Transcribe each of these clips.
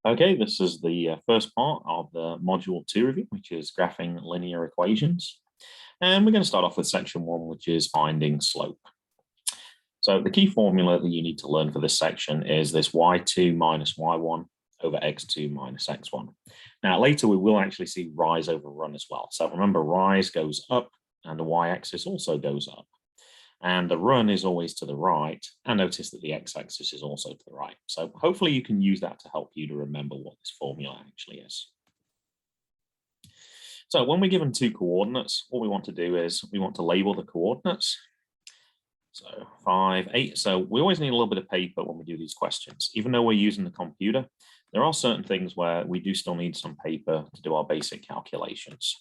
Okay, this is the first part of the Module 2 review, which is graphing linear equations. And we're going to start off with section 1, which is finding slope. So the key formula that you need to learn for this section is this y2 minus y1 over x2 minus x1. Now later we will actually see rise over run as well. So remember, rise goes up and the y-axis also goes up. And the run is always to the right, and notice that the x-axis is also to the right. So hopefully you can use that to help you to remember what this formula actually is. So when we're given two coordinates, what we want to do is we want to label the coordinates. So 5, 8. So we always need a little bit of paper when we do these questions. Even though we're using the computer, there are certain things where we do still need some paper to do our basic calculations.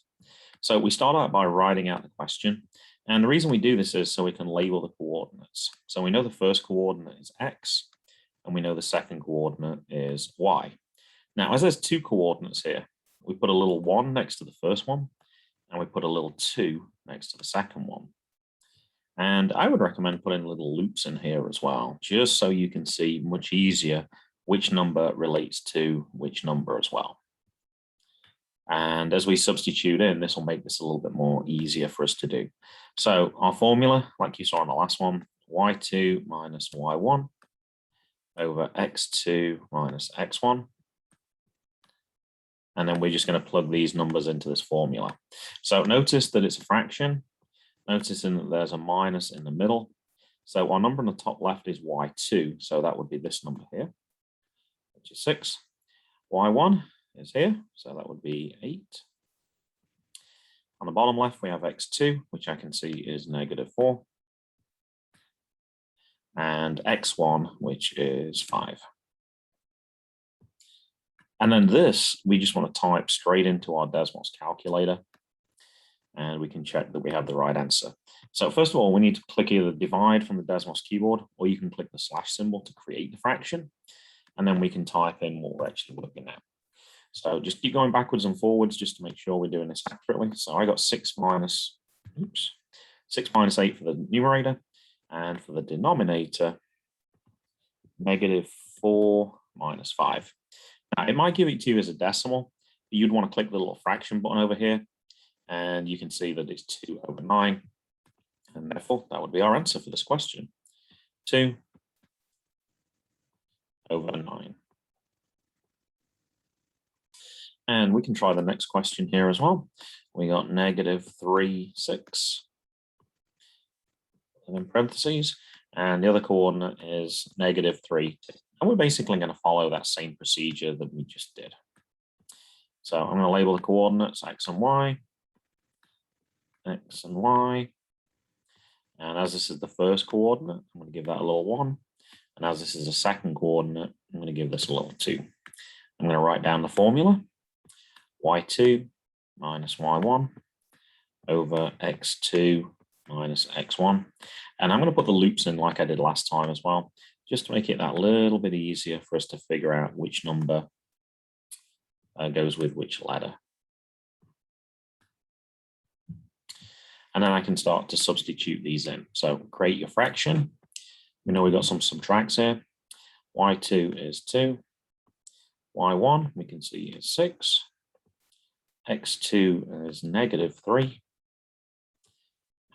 So we start out by writing out the question. And the reason we do this is so we can label the coordinates. So we know the first coordinate is x, and we know the second coordinate is y. Now, as there's two coordinates here, we put a little 1 next to the first one, and we put a little 2 next to the second one. And I would recommend putting little loops in here as well, just so you can see much easier which number relates to which number as well. And as we substitute in, this will make this a little bit more easier for us to do. So our formula, like you saw on the last one, y2 minus y1 over x2 minus x1. And then we're just going to plug these numbers into this formula. So notice that it's a fraction. Noticing that there's a minus in the middle. So our number on the top left is y2. So that would be this number here, which is 6. y1 is here, so that would be 8. On the bottom left, we have x2, which I can see is -4. And x1, which is 5. And then this, we just want to type straight into our Desmos calculator, and we can check that we have the right answer. So first of all, we need to click either divide from the Desmos keyboard, or you can click the slash symbol to create the fraction, and then we can type in what we're actually looking at. So just keep going backwards and forwards just to make sure we're doing this accurately. So I got 6 minus 8 for the numerator, and for the denominator, -4 minus 5. Now it might give it to you as a decimal, but you'd want to click the little fraction button over here, and you can see that it's 2 over 9, and therefore that would be our answer for this question, 2 over 9. And we can try the next question here as well. We got -3, 6, and in parentheses, and the other coordinate is -3, 2. And we're basically going to follow that same procedure that we just did. So I'm going to label the coordinates x and y, x and y. And as this is the first coordinate, I'm going to give that a little 1. And as this is the second coordinate, I'm going to give this a little 2. I'm going to write down the formula. y2 minus y1 over x2 minus x1. And I'm going to put the loops in like I did last time as well, just to make it that little bit easier for us to figure out which number goes with which letter. And then I can start to substitute these in. So create your fraction. We know we've got some subtracts here. y2 is 2. y1 we can see is 6. x2 is -3,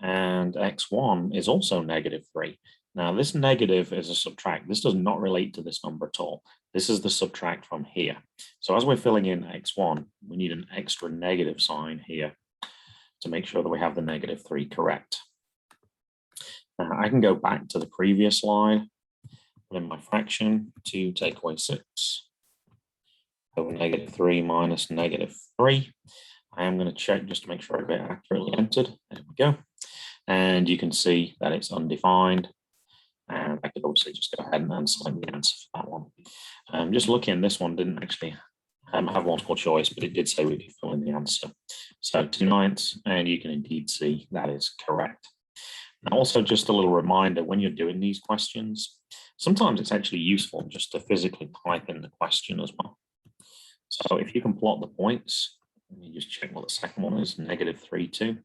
and x1 is also -3. Now this negative is a subtract. This does not relate to this number at all. This is the subtract from here. So as we're filling in x1, we need an extra negative sign here to make sure that we have the -3 correct. Now I can go back to the previous line, put in my fraction, 2 take away 6. Over -3 minus -3. I am going to check just to make sure I get it accurately entered. There we go. And you can see that it's undefined. And I could obviously just go ahead and answer the answer for that one. Just looking, this one didn't actually have multiple choice, but it did say we could fill in the answer. So 2/9, and you can indeed see that is correct. Now also just a little reminder, when you're doing these questions, sometimes it's actually useful just to physically type in the question as well. So if you can plot the points, let me just check what the second one is, -3, 2.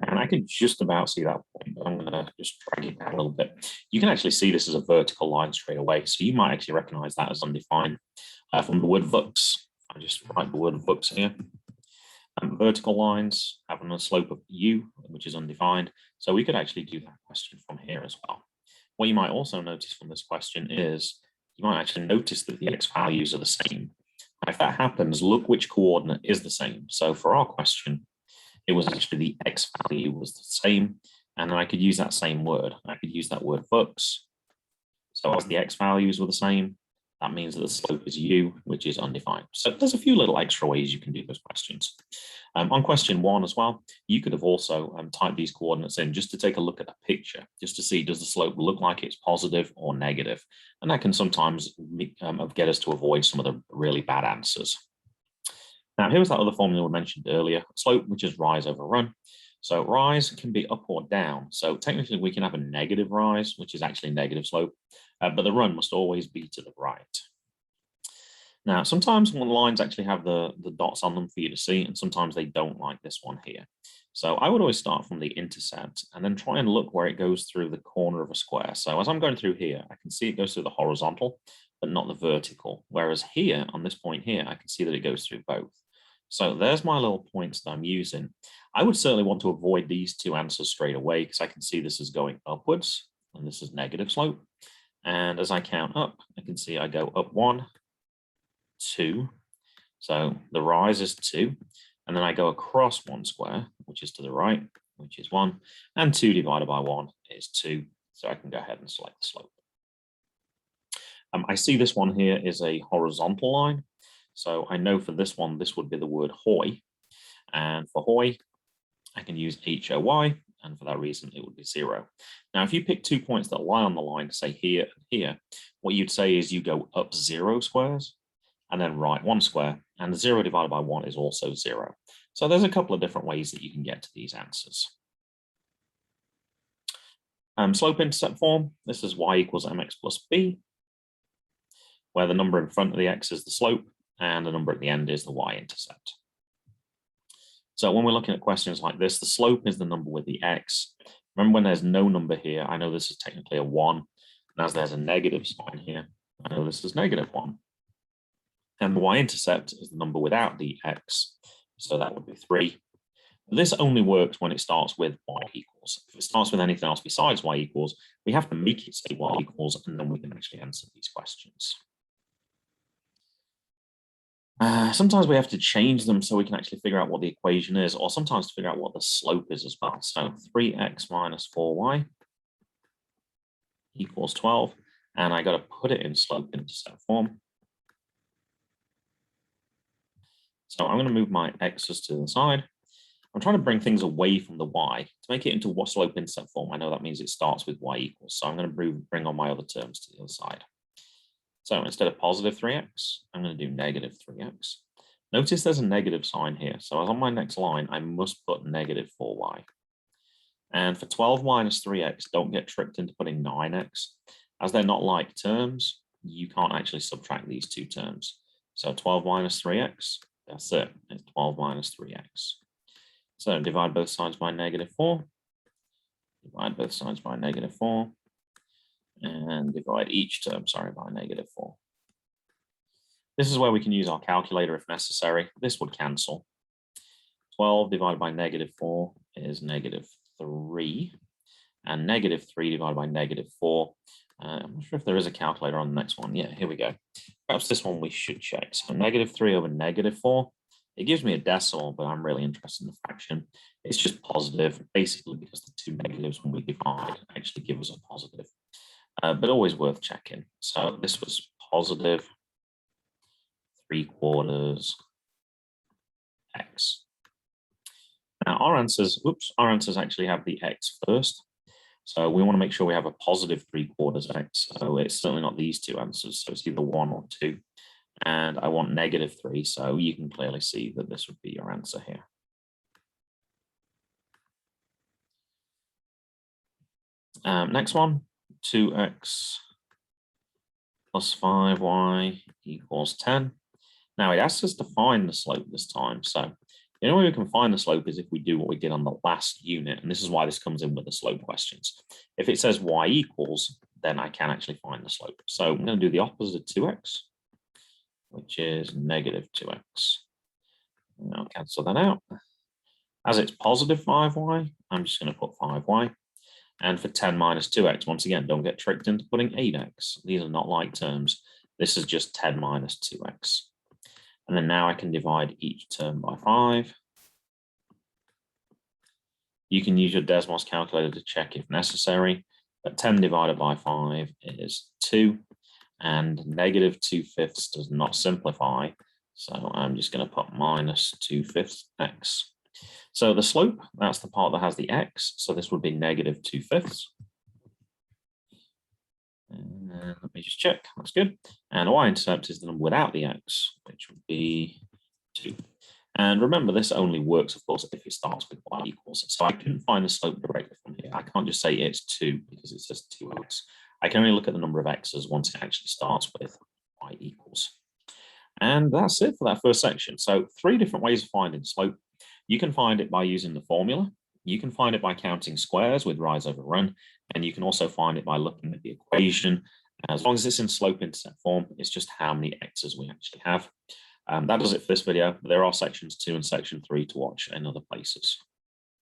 And I can just about see that point, but I'm going to just drag it down a little bit. You can actually see this as a vertical line straight away. So you might actually recognize that as undefined from the word vux. I just write the word vux here. Vertical lines having a slope of u, which is undefined. So we could actually do that question from here as well. What you might also notice from this question is you might actually notice that the x values are the same. And if that happens, look which coordinate is the same. So for our question, it was actually the x value was the same. And then I could use that same word. I could use that word vux. So as the x values were the same, that means that the slope is u, which is undefined. So there's a few little extra ways you can do those questions. On question 1 as well, you could have also typed these coordinates in just to take a look at the picture, just to see, does the slope look like it's positive or negative? And that can sometimes get us to avoid some of the really bad answers. Now, here's that other formula we mentioned earlier, slope, which is rise over run. So rise can be up or down. So technically we can have a negative rise, which is actually negative slope, but the run must always be to the right. Now, sometimes when lines actually have the dots on them for you to see, and sometimes they don't, like this one here. So I would always start from the intercept and then try and look where it goes through the corner of a square. So as I'm going through here, I can see it goes through the horizontal, but not the vertical. Whereas here, on this point here, I can see that it goes through both. So there's my little points that I'm using. I would certainly want to avoid these two answers straight away because I can see this is going upwards and this is negative slope. And as I count up, I can see I go up 1, 2. So the rise is 2. And then I go across 1 square, which is to the right, which is 1. And 2 divided by 1 is 2. So I can go ahead and select the slope. I see this one here is a horizontal line. So I know for this one, this would be the word hoy. And for hoy, I can use HOY. And for that reason, it would be 0. Now, if you pick 2 points that lie on the line, say here and here, what you'd say is you go up 0 squares and then right 1 square. And the 0 divided by 1 is also 0. So there's a couple of different ways that you can get to these answers. Slope intercept form, this is y equals mx plus b, where the number in front of the x is the slope and the number at the end is the y-intercept. So when we're looking at questions like this, the slope is the number with the x. Remember, when there's no number here, I know this is technically a 1. And as there's a negative sign here, I know this is negative 1. And the y-intercept is the number without the x. So that would be 3. This only works when it starts with y equals. If it starts with anything else besides y equals, we have to make it say y equals, and then we can actually answer these questions. Sometimes we have to change them so we can actually figure out what the equation is, or sometimes to figure out what the slope is as well. So 3x minus 4y equals 12, and I got to put it in slope intercept form. So I'm going to move my x's to the side. I'm trying to bring things away from the y to make it into what slope intercept form. I know that means it starts with y equals, so I'm going to bring all my other terms to the other side. So instead of positive 3x, I'm going to do negative 3x. Notice there's a negative sign here. So as on my next line, I must put negative 4y. And for 12 minus 3x, don't get tricked into putting 9x. As they're not like terms, you can't actually subtract these two terms. So 12 minus 3x, that's it. It's 12 minus 3x. So divide both sides by negative 4. Divide both sides by negative 4. And divide each term, by negative 4. This is where we can use our calculator if necessary. This would cancel. 12 divided by negative 4 is negative 3. And negative 3 divided by negative 4. I'm not sure if there is a calculator on the next one. Yeah, here we go. Perhaps this one we should check. So negative 3 over negative 4. It gives me a decimal, but I'm really interested in the fraction. It's just positive, basically because the two negatives when we divide actually give us a positive. But always worth checking. So this was positive 3/4 x. Now our answers actually have the x first. So we want to make sure we have a positive 3/4 x. So it's certainly not these two answers. So it's either 1 or 2. And I want negative 3. So you can clearly see that this would be your answer here. Next one, 2x plus 5y equals 10. Now it asks us to find the slope this time. So The only way we can find the slope is if we do what we did on the last unit, and this is why this comes in with the slope questions. If it says y equals, then I can actually find the slope. So I'm going to do the opposite of 2x, which is negative 2x. And I'll cancel that out. As it's positive 5y, I'm just going to put 5y. And for 10 minus 2x, once again, don't get tricked into putting 8x. These are not like terms. This is just 10 minus 2x. And then now I can divide each term by 5. You can use your Desmos calculator to check if necessary, but 10 divided by 5 is 2, and negative 2/5 does not simplify, so I'm just going to put minus 2/5 x. So the slope, that's the part that has the x, so this would be negative 2/5. And let me just check, that's good. And y-intercept is the number without the x, which would be 2. And remember, this only works, of course, if it starts with y equals. So I couldn't find the slope directly from here. I can't just say it's 2 because it says 2x. I can only look at the number of x's once it actually starts with y equals. And that's it for that first section. So 3 different ways of finding slope. You can find it by using the formula. You can find it by counting squares with rise over run. And you can also find it by looking at the equation. As long as it's in slope-intercept form, it's just how many x's we actually have. That does it for this video. There are sections 2 and section 3 to watch in other places.